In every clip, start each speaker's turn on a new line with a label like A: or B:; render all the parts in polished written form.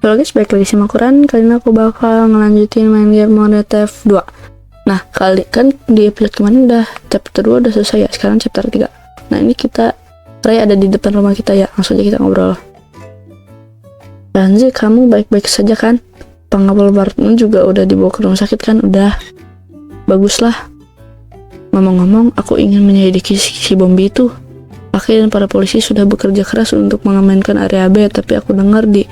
A: Halo guys, balik lagi sama Quran. Kali ini aku bakal ngelanjutin main game mode TF2. Nah, kali kan di episode kemarin udah chapter 2 udah selesai ya. Sekarang chapter 3. Nah, ini Ray ada di depan rumah kita ya. Langsung aja kita ngobrol. Ranzi, kamu baik-baik saja kan? Pengawal Barton juga udah dibawa ke rumah sakit kan? Udah. Baguslah. Ngomong-ngomong, aku ingin menyelidiki si Bombi itu. Aki dan para polisi sudah bekerja keras untuk mengamankan area B, tapi aku dengar di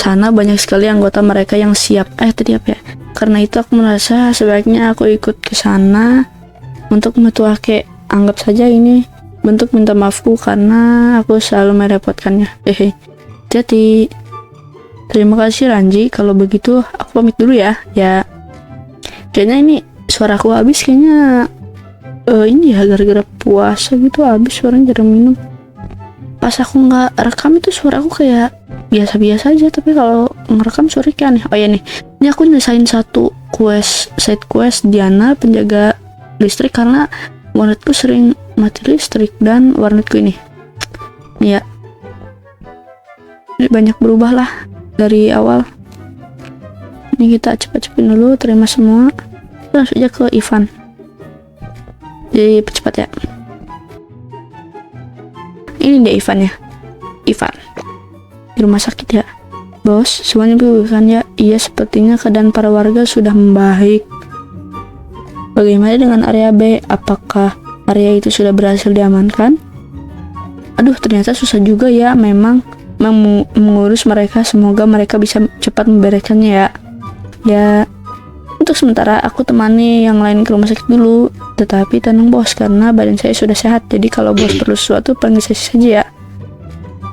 A: sana banyak sekali anggota mereka yang siap. Tadi apa ya? Karena itu aku merasa sebaiknya aku ikut ke sana untuk metuake. Anggap saja ini bentuk minta maafku karena aku selalu merepotkannya. Jadi terima kasih Ranji. Kalau begitu aku pamit dulu ya. Ya, kayaknya ini suaraku habis kayaknya. Ini ya gara-gara puasa gitu habis suaranya, jarang minum. Pas aku nggak rekam itu suara aku kayak biasa-biasa aja, tapi kalau ngerekam suaranya kayak aneh. Oh ya nih, ini aku nyelesain satu side quest Diana penjaga listrik karena warnetku sering mati listrik dan warnetku ini ya banyak berubah lah dari awal. Ini kita cepet-cepin dulu, terima semua, langsung aja ke Ivan. Jadi cepat ya. Ini dia Ivan ya. Ivan di rumah sakit ya. Bos, semuanya bukan ya? Iya, sepertinya keadaan para warga sudah membaik. Bagaimana dengan area B? Apakah area itu sudah berhasil diamankan? Aduh, ternyata susah juga ya memang mengurus mereka. Semoga mereka bisa cepat membereskannya ya. Ya, untuk sementara aku temani yang lain ke rumah sakit dulu. Tetapi tenang bos, karena badan saya sudah sehat. Jadi kalau bos perlu sesuatu panggil saya saja ya.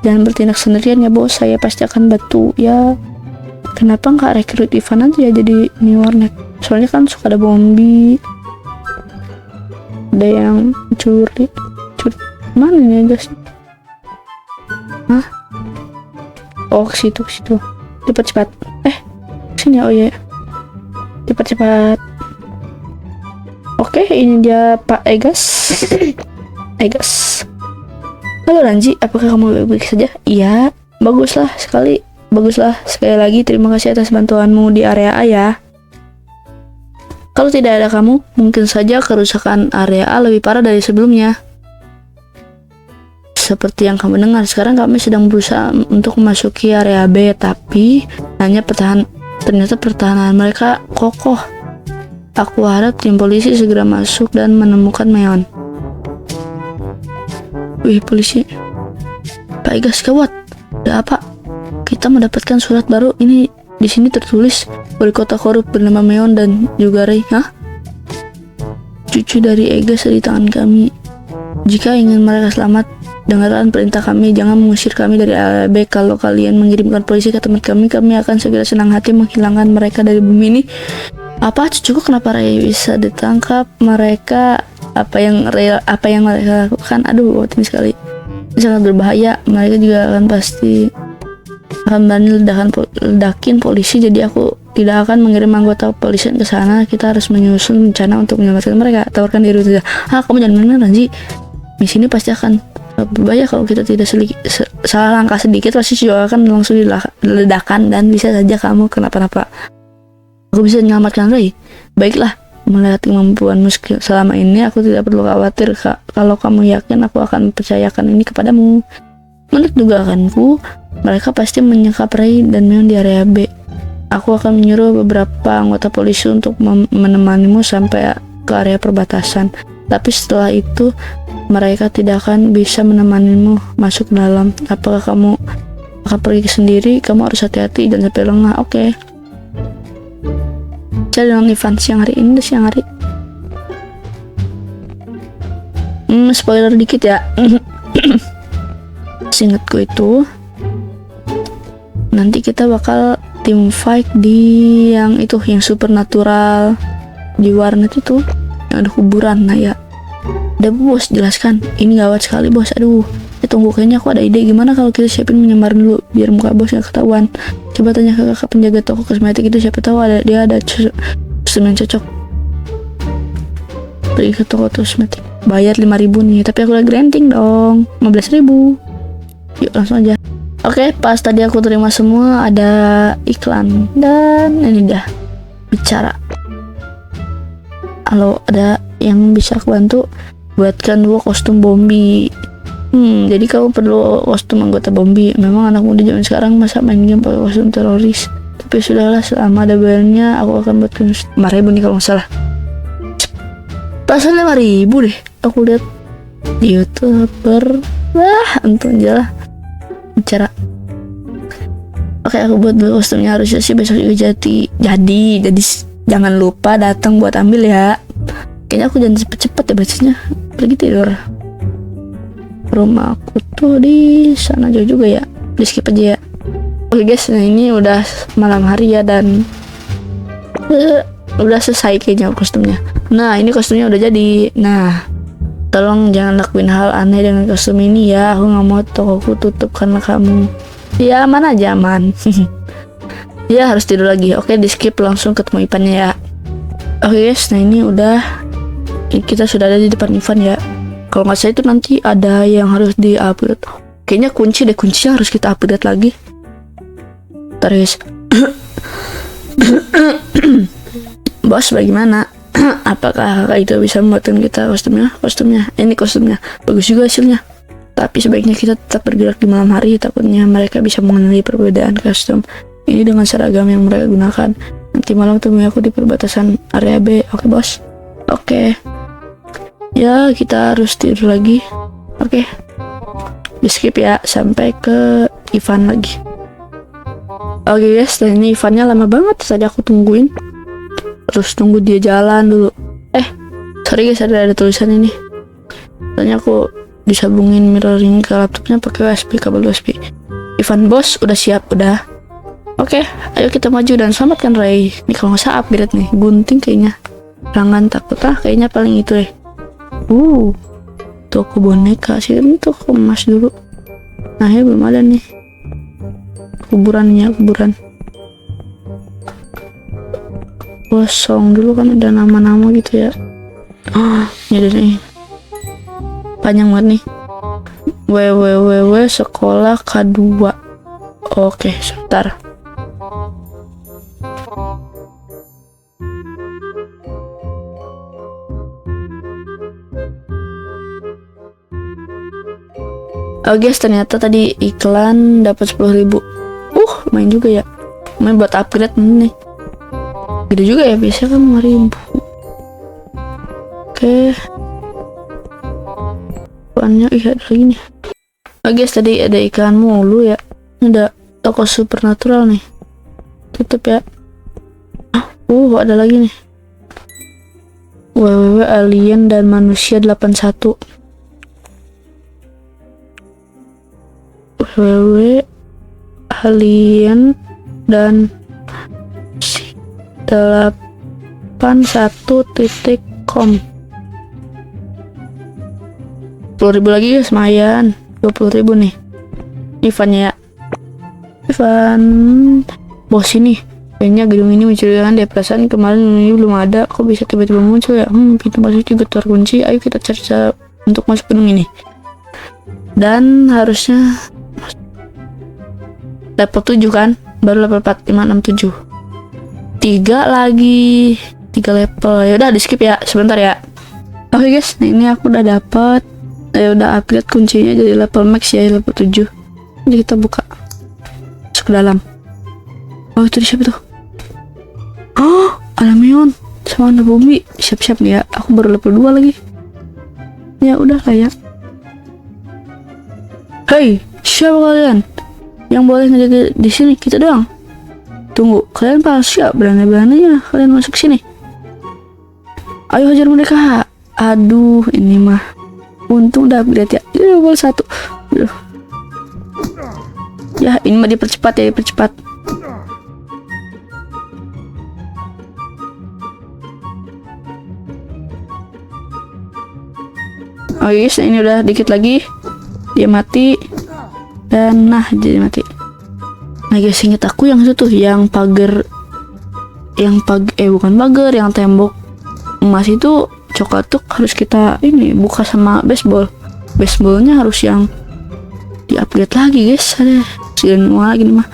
A: Jangan bertindak sendirian ya bos, saya pasti akan bantu ya. Kenapa nggak rekrut Ivan aja ya jadi new warnet? Soalnya kan suka ada Bombi, ada yang curi mana nih guys? Hah? Oh ke situ cepat sini. Oh ya, cepat. Oke, ini dia Pak Egas. Halo Ranji, apakah kamu baik-baik saja? Iya, baguslah sekali lagi. Terima kasih atas bantuanmu di area A ya. Kalau tidak ada kamu, mungkin saja kerusakan area A lebih parah dari sebelumnya. Seperti yang kamu dengar, sekarang kami sedang berusaha untuk memasuki area B, tapi ternyata pertahanan mereka kokoh. Aku harap tim polisi segera masuk dan menemukan Meon. Wih, polisi. Pak Egas, gawat. Ada apa? Kita mendapatkan surat baru. Ini di sini tertulis wali kota korup bernama Meon dan juga Ray. Hah? Cucu dari Egas di tangan kami. Jika ingin mereka selamat, dengarkan perintah kami. Jangan mengusir kami dari ALB. Kalau kalian mengirimkan polisi ke tempat kami akan segera senang hati menghilangkan mereka dari bumi ini. Apa cucuku, kenapa Ray bisa ditangkap? Mereka apa yang mereka lakukan? Aduh, ini sekali. Ini sangat berbahaya. Mereka juga pasti akan berani ledakin polisi. Jadi aku tidak akan mengirim anggota polisi ke sana. Kita harus menyusun rencana untuk menyelamatkan mereka. Tawarkan diri saja. Kamu jangan benar Ranji. Misi ini pasti akan berbahaya kalau kita tidak salah langkah sedikit pasti juga akan langsung diledakan dan bisa saja kamu kenapa-napa. Aku bisa menyelamatkan Ray. Baiklah, melihat kemampuanmu selama ini, aku tidak perlu khawatir. Kalau kamu yakin, aku akan mempercayakan ini kepadamu. Menurut dugaanku, mereka pasti menyekap Ray dan Meon di area B. Aku akan menyuruh beberapa anggota polisi untuk menemanimu sampai ke area perbatasan. Tapi setelah itu, mereka tidak akan bisa menemanimu masuk dalam. Apakah kamu akan pergi sendiri? Kamu harus hati-hati dan sampai lengah. Oke. Cari dengan Ivan siang hari. Spoiler dikit ya. Seingatku itu nanti kita bakal team fight di yang supernatural di warnet itu yang ada kuburan. Nah ya, udah bos jelaskan. Ini gawat sekali bos. Aduh, tunggu, kayaknya aku ada ide. Gimana kalau kita siapin menyamar dulu biar muka bos gak ketahuan. Coba tanya ke kakak penjaga toko kosmetik itu, siapa tahu dia ada kostum yang cocok. Pergi ke toko kosmetik, bayar 5.000 nih, tapi aku lagi renting dong 15.000. Yuk langsung aja. Oke, pas tadi aku terima semua ada iklan dan ini dah bicara. Halo, ada yang bisa aku bantu? Buatkan 2 kostum Bombi. Jadi kamu perlu kostum anggota Bombi. Memang anak muda zaman sekarang masa main game pakai kostum teroris. Tapi sudahlah, selama ada bayarnya aku akan buatkan 5.000 nih kalau nggak salah. Pasal 5.000 deh. Aku lihat di YouTube. Wah, untung aja lah. Bicara. Oke, aku buat dulu kostumnya, harusnya sih besok juga jadi jangan lupa datang buat ambil ya. Kayaknya aku jangan cepet-cepet ya bacanya, pergi tidur. Rumah aku tuh di sana jauh juga ya, di skip aja ya. Oke guys, nah ini udah malam hari ya dan udah selesai kayaknya kostumnya. Nah ini kostumnya udah jadi. Nah tolong jangan lakuin hal aneh dengan kostum ini ya. Aku nggak mau tokoku tutup karena kamu. Ya aman aja, aman. Ya harus tidur lagi. Oke, di skip langsung ketemu Ivannya ya. Oke guys, nah ini udah, kita sudah ada di depan Ivan ya. Kalau nggak salah itu nanti ada yang harus di-upgrade. Kayaknya kuncinya harus kita upgrade lagi. Bentar guys. Bos, bagaimana? Apakah kakak itu bisa membuatkan kita kostumnya? Ini kostumnya bagus juga hasilnya. Tapi sebaiknya kita tetap bergerak di malam hari. Takutnya mereka bisa mengenali perbedaan kostum ini dengan seragam yang mereka gunakan. Nanti malam temui aku di perbatasan area B. Oke bos. Oke. Ya kita harus tidur lagi. Oke. Di skip ya sampai ke Ivan lagi. Oke guys, dan ini Ivannya lama banget tadi aku tungguin. Terus tunggu dia jalan dulu. Sorry guys, ada tulisan ini. Soalnya aku disambungin mirroring ke laptopnya pakai USB, kabel USB. Ivan bos udah siap, udah. Oke, ayo kita maju dan selamatkan Ray. Ini kalau nggak salah upgrade nih, gunting kayaknya. Jangan takut kayaknya paling itu deh. Toko boneka sih, ini toko emas dulu. Nah ya belum ada nih. Kuburan. Kosong dulu kan ada nama-nama gitu ya. Ini ada nih. Panjang banget nih. www sekolah K2. Oke, sebentar. Oh guys, ternyata tadi iklan dapat 10.000. Main juga ya. Main buat upgrade nih. Gede juga ya, biasanya kan 5.000. Oke. Ikannya ada lagi nih. Oh guys, tadi ada ikan mulu ya. Ini ada toko supernatural nih. Tutup ya. Ada lagi nih. www alien dan manusia 81. www alien dan 81.com. 10.000 lagi guys, lumayan. 20.000 nih. Ivannya ya. Ivan bos ini. Kayaknya gedung ini mencurigakan deh, perasaan kemarin ini belum ada, kok bisa tiba-tiba muncul ya? Pintu masuk juga terkunci. Ayo kita cari cara untuk masuk gedung ini. Dan harusnya level 7 kan? Baru level 4, 5, 6, 7. 3 lagi. 3 level. Ya udah di skip ya, sebentar ya. Oke guys, nah ini aku udah dapet. Udah upgrade kuncinya jadi level max ya, level 7. Jadi kita buka. Masuk ke dalam. Itu siapa tuh? Alamion sama Anda Bumi. Siap-siap nih ya. Aku baru level 2 lagi. Ya udah lah ya. Hei, siapa kalian yang boleh ngejaga di sini? Kita doang. Tunggu, kalian palsu ya? Berani-beraninya kalian masuk sini. Ayo hajar mereka. Aduh, ini mah untung udah upgrade ya. Ini level 1. Ya, ini mah dipercepat ya, dipercepat. Oh guys, ini udah dikit lagi dia mati dan jadi mati. Nah guys, inget aku yang itu tuh, yang pagar, bukan pagar, yang tembok emas itu coklat tuh harus kita ini buka sama baseballnya harus yang di upgrade lagi guys. segini mau lagi nih mah.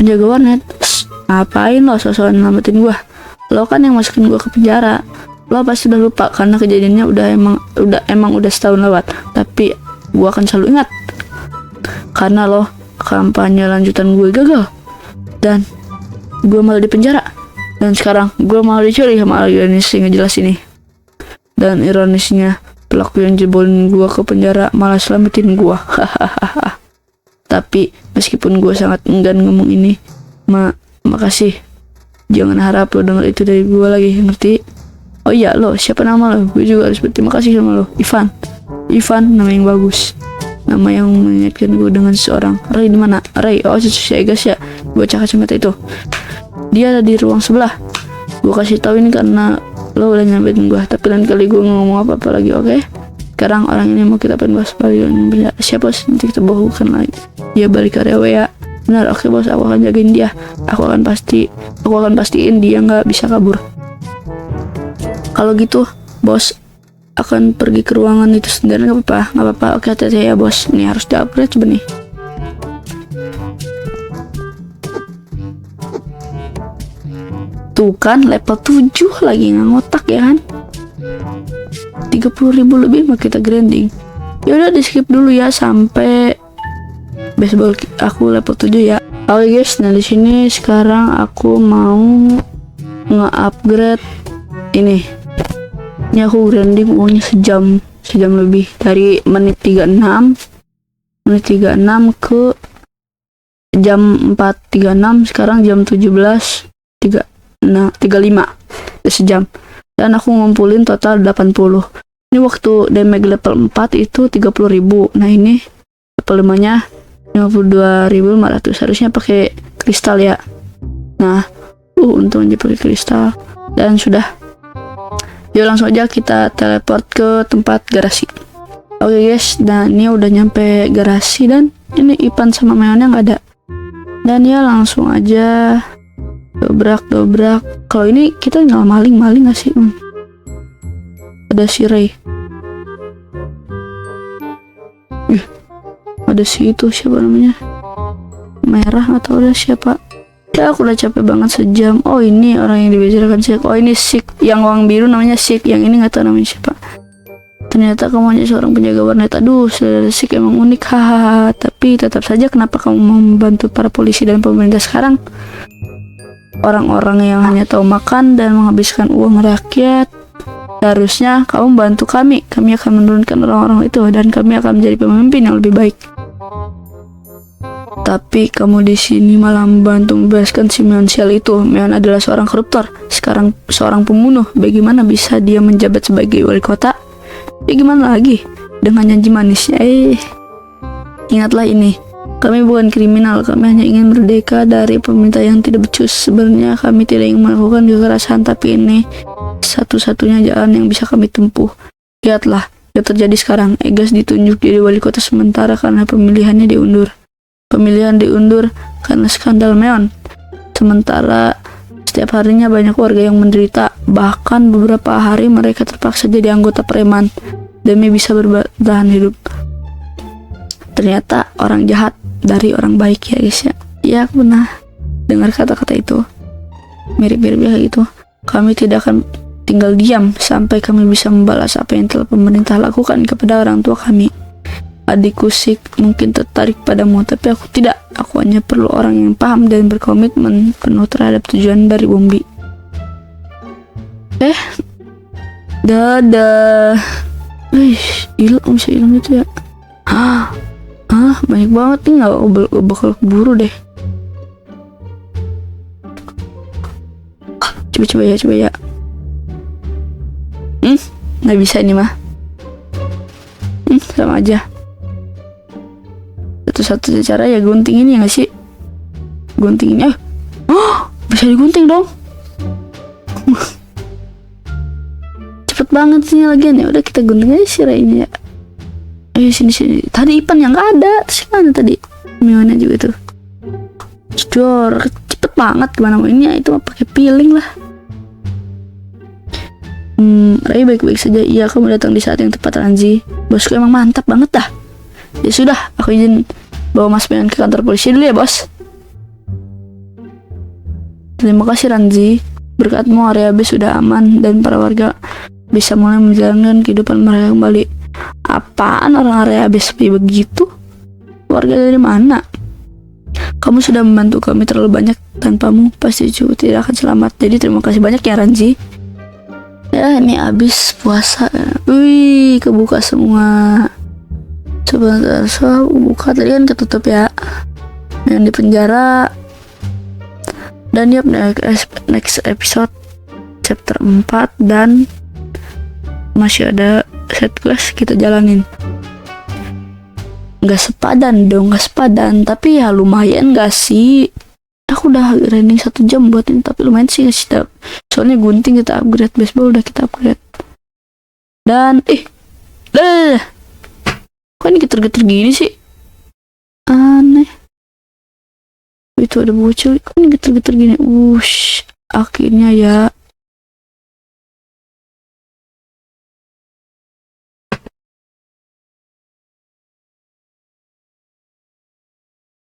A: Penjaga warnet, ngapain lo sosokan nyelamatin gua? Lo kan yang masukin gua ke penjara. Lo pasti udah lupa karena kejadiannya udah setahun lewat. Tapi gua akan selalu ingat karena lo kampanye lanjutan gue gagal dan gue malah di penjara, dan sekarang gue malah dicuri sama alianis yang jelas ini. Dan ironisnya pelaku yang jebolin gue ke penjara malah selamatin gue. Tapi meskipun gue sangat enggan ngomong ini, makasih. Jangan harap lo denger itu dari gue lagi, ngerti? Oh iya, lo siapa nama lo? Gue juga harus berterima kasih sama lo. Ivan, nama yang bagus. Nama yang mengingatkan gue dengan seorang. Ray di mana? Ray, oh si Egas ya, bocah kacamata itu. Dia ada di ruang sebelah. Gue kasih tahu ini karena lo udah nyampein gue. Tapi lain kali gue ngomong apa lagi, oke? Sekarang orang ini mau kita penbahas balik. Siapa sih? Nanti kita bohongkan lagi. Dia balik ke RW ya. Benar, oke bos, aku akan jagain dia. Aku akan pastiin dia nggak bisa kabur. Kalau gitu, bos akan pergi ke ruangan itu sendiri. Nggak apa-apa. Oke, hati-hati ya bos. Ini harus di-upgrade coba nih. Tuh kan, level 7 lagi nggak ngotak ya kan. 30.000 lebih mah kita grinding. Ya udah di skip dulu ya sampai baseball aku level 7 ya. Oke guys, nah di sini sekarang aku mau nge-upgrade ini. Ini aku grinding uangnya sejam lebih, dari menit 36 ke jam 4.36, sekarang jam 17.35, sejam. Dan aku ngumpulin total 80. Ini waktu damage level 4 itu 30.000. Nah ini level 5 nya 52.500. Harusnya pakai kristal ya. Nah untung aja pakai kristal. Dan sudah. Yuk langsung aja kita teleport ke tempat garasi. Oke guys, dan ini udah nyampe garasi dan ini Ipan sama Meonnya nggak ada. Dan ya langsung aja dobrak. Kalau ini kita nggak maling nggak sih? Ada si Ray. Ada si itu siapa namanya? Merah atau ada siapa? Ya aku udah capek banget sejam. Oh ini orang yang dibicarakan Sik. Oh ini Sik, yang uang biru namanya Sik, yang ini nggak tahu namanya siapa. Ternyata kamu hanya seorang penjaga warnet. Aduh, saudara Sik emang unik, hahaha. Tapi tetap saja kenapa kamu mau membantu para polisi dan pemerintah sekarang? Orang-orang yang hanya tahu makan dan menghabiskan uang rakyat. Seharusnya kamu bantu kami. Kami akan menurunkan orang-orang itu dan kami akan menjadi pemimpin yang lebih baik. Tapi kamu di sini malah membantu membebaskan si Meon sial itu. Meon adalah seorang koruptor, sekarang seorang pembunuh. Bagaimana bisa dia menjabat sebagai wali kota? Ya gimana lagi dengan janji manisnya? Ingatlah ini, kami bukan kriminal. Kami hanya ingin merdeka dari pemerintah yang tidak becus. Sebenarnya kami tidak ingin melakukan kekerasan, tapi ini satu-satunya jalan yang bisa kami tempuh. Lihatlah yang terjadi sekarang. Egas ditunjuk jadi wali kota sementara karena pemilihannya diundur. Pemilihan diundur karena skandal Meon. Sementara setiap harinya banyak warga yang menderita. Bahkan beberapa hari mereka terpaksa jadi anggota preman demi bisa bertahan hidup. Ternyata orang jahat dari orang baik ya guys ya. Ya aku pernah dengar kata-kata itu. Mirip-mirip kayak gitu. Kami tidak akan tinggal diam sampai kami bisa membalas apa yang telah pemerintah lakukan kepada orang tua kami. Adikku Sik mungkin tertarik padamu, tapi aku tidak. Aku hanya perlu orang yang paham dan berkomitmen penuh terhadap tujuan dari Bombi. Dadah. Hilang, bisa hilang itu ya. Banyak banget nih, nggak bakal keburu deh. Coba ya. Nggak bisa ini mah. Sama aja. Satu-satunya cara ya gunting ini ya nggak sih? Gunting ini. Bisa digunting dong. Cepet banget sih lagian ya. Udah kita gunting aja sih Ray-nya ya. Sini. Tadi Ipan yang nggak ada. Terus mana tadi? Mionnya juga tuh. Jor, cepet banget gimana mau ini ya. Itu mah pakai piling lah. Ray baik-baik saja. Iya, kamu datang di saat yang tepat Ranzi. Bosku emang mantap banget dah. Ya sudah, aku izin bawa Mas Meon ke kantor polisi dulu ya, Bos. Terima kasih Ranzi. Berkatmu area B sudah aman dan para warga bisa mulai menjalankan kehidupan mereka kembali. Apaan orang area B sepi begitu? Warga dari mana? Kamu sudah membantu kami terlalu banyak. Tanpamu pasti Cu tidak akan selamat. Jadi terima kasih banyak ya Ranzi. Ya ini habis puasa. Wih, kebuka semua. Sebentar, so buka tadi kan ketutup ya. Yang di penjara. Dan yap, next episode chapter 4 dan masih ada set quest kita jalanin. Gak sepadan dong, gak sepadan, tapi ya lumayan gak sih. Aku udah grinding 1 jam buat ini, tapi lumayan sih ngasih tau. Soalnya gunting kita upgrade, baseball udah kita upgrade. Dan kok ini geter-geter gini sih? Aneh. Itu ada bocil, kok ini geter-geter gini? Wush, akhirnya ya.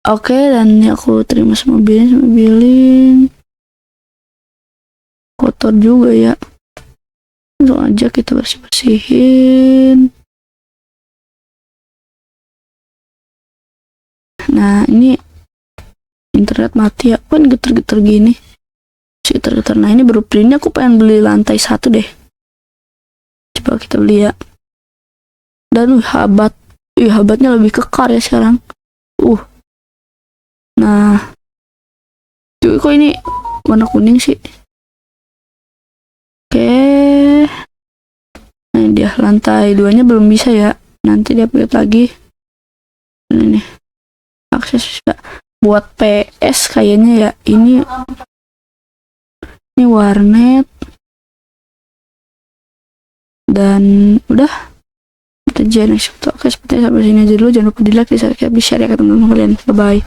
A: Oke, dan ini aku terima semua billing. Kotor juga ya. Langsung aja kita bersih-bersihin. Nah, ini internet mati ya. Kok ini geter-geter gini? Geter-geter. Nah, ini baru printnya aku pengen beli lantai 1 deh. Coba kita beli ya. Dan habatnya lebih kekar ya sekarang. Nah, cuy kok ini warna kuning sih? Oke. Nah, dia lantai 2-nya belum bisa ya. Nanti dia update lagi. Ini nih. Akses bisa buat PS kayaknya ya. Ini warnet. Dan udah. Kita jangan. Oke, sepertinya sampai sini aja dulu. Jangan lupa di like, di share ya ke teman-teman kalian. Bye bye.